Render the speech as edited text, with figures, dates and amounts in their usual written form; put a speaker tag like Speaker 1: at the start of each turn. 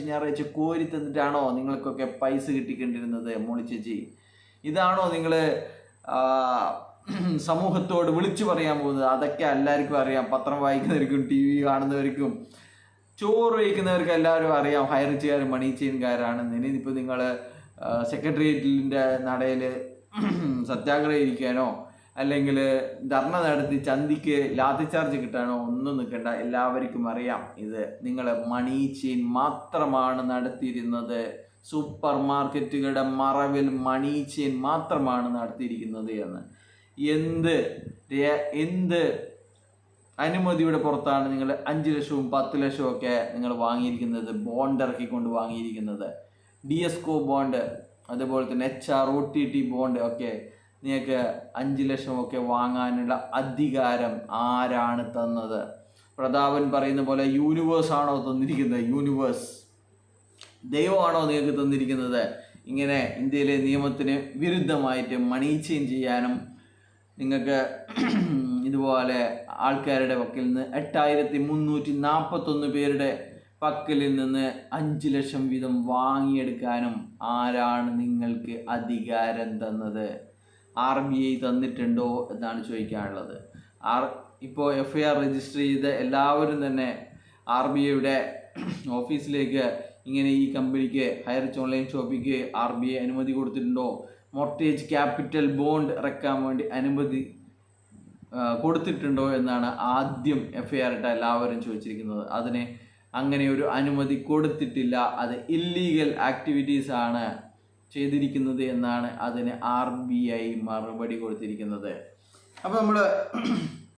Speaker 1: ഞായറാഴ്ച കോരി തന്നിട്ടാണോ നിങ്ങൾക്കൊക്കെ പൈസ കിട്ടിക്കൊണ്ടിരുന്നത്? മോളി ചേച്ചി, ഇതാണോ നിങ്ങൾ സമൂഹത്തോട് വിളിച്ചു പറയാൻ പോകുന്നത്? അതൊക്കെ എല്ലാവർക്കും അറിയാം. പത്രം വായിക്കുന്നവർക്കും TV കാണുന്നവർക്കും ചോറ് വയ്ക്കുന്നവർക്ക് എല്ലാവരും അറിയാം ഹൈ റിച്ചുകാർ മണി ചെയിൻകാരാണെന്ന്. ഇനിയിപ്പോൾ നിങ്ങൾ സെക്രട്ടേറിയറ്റിൻ്റെ നടയിൽ സത്യാഗ്രഹം ഇരിക്കാനോ അല്ലെങ്കിൽ ധർണ നടത്തി ചന്തിക്ക് ലാത്തി ചാർജ് കിട്ടാനോ ഒന്നും നിൽക്കണ്ട. എല്ലാവർക്കും അറിയാം ഇത് നിങ്ങൾ മണി ചെയിൻ മാത്രമാണ് നടത്തിയിരുന്നത്. സൂപ്പർ മാർക്കറ്റുകളുടെ മറവിൽ മണി ചെയിൻ മാത്രമാണ് നടത്തിയിരിക്കുന്നത് എന്ന്. എന്ത് അനുമതിയുടെ പുറത്താണ് നിങ്ങൾ 5 ലക്ഷവും 10 ലക്ഷവും ഒക്കെ നിങ്ങൾ വാങ്ങിയിരിക്കുന്നത്? ബോണ്ട് ഇറക്കിക്കൊണ്ട് വാങ്ങിയിരിക്കുന്നത്. DSCO ബോണ്ട്, അതുപോലെ തന്നെ HROTT ബോണ്ട് ഒക്കെ നിങ്ങൾക്ക് 5 ലക്ഷമൊക്കെ വാങ്ങാനുള്ള അധികാരം ആരാണ് തന്നത്? പ്രതാപൻ പറയുന്ന പോലെ യൂണിവേഴ്സ് ആണോ തന്നിരിക്കുന്നത്? യൂണിവേഴ്സ് ദൈവമാണോ നിങ്ങൾക്ക് തന്നിരിക്കുന്നത്? ഇങ്ങനെ ഇന്ത്യയിലെ നിയമത്തിന് വിരുദ്ധമായിട്ട് മണി ചെയിൻ ചെയ്യാനും നിങ്ങൾക്ക് ഇതുപോലെ ആൾക്കാരുടെ പക്കൽ നിന്ന് 8341 പേരുടെ പക്കലിൽ നിന്ന് 5 ലക്ഷം വീതം വാങ്ങിയെടുക്കാനും ആരാണ് നിങ്ങൾക്ക് അധികാരം തന്നത്? RBI തന്നിട്ടുണ്ടോ എന്നാണ് ചോദിക്കാനുള്ളത്. ഇപ്പോൾ FIR രജിസ്റ്റർ ചെയ്ത് എല്ലാവരും തന്നെ RBIയുടെ ഓഫീസിലേക്ക് ഇങ്ങനെ ഈ കമ്പനിക്ക് ഹൈ റിച്ച് ഓൺലൈൻ ഷോപ്പിക്ക് RBI അനുമതി കൊടുത്തിട്ടുണ്ടോ? മോർട്ടേജ് ക്യാപിറ്റൽ ബോണ്ട് ഇറക്കാൻ വേണ്ടി അനുമതി കൊടുത്തിട്ടുണ്ടോ എന്നാണ് ആദ്യം FIR ഇട്ട എല്ലാവരും ചോദിച്ചിരിക്കുന്നത്. അതിന് അങ്ങനെ ഒരു അനുമതി കൊടുത്തിട്ടില്ല. അത് ഇല്ലീഗൽ ആക്ടിവിറ്റീസ് ആണ് ചെയ്തിരിക്കുന്നത് എന്നാണ് അതിന് RBI മറുപടി കൊടുത്തിരിക്കുന്നത്. അപ്പോൾ നമ്മൾ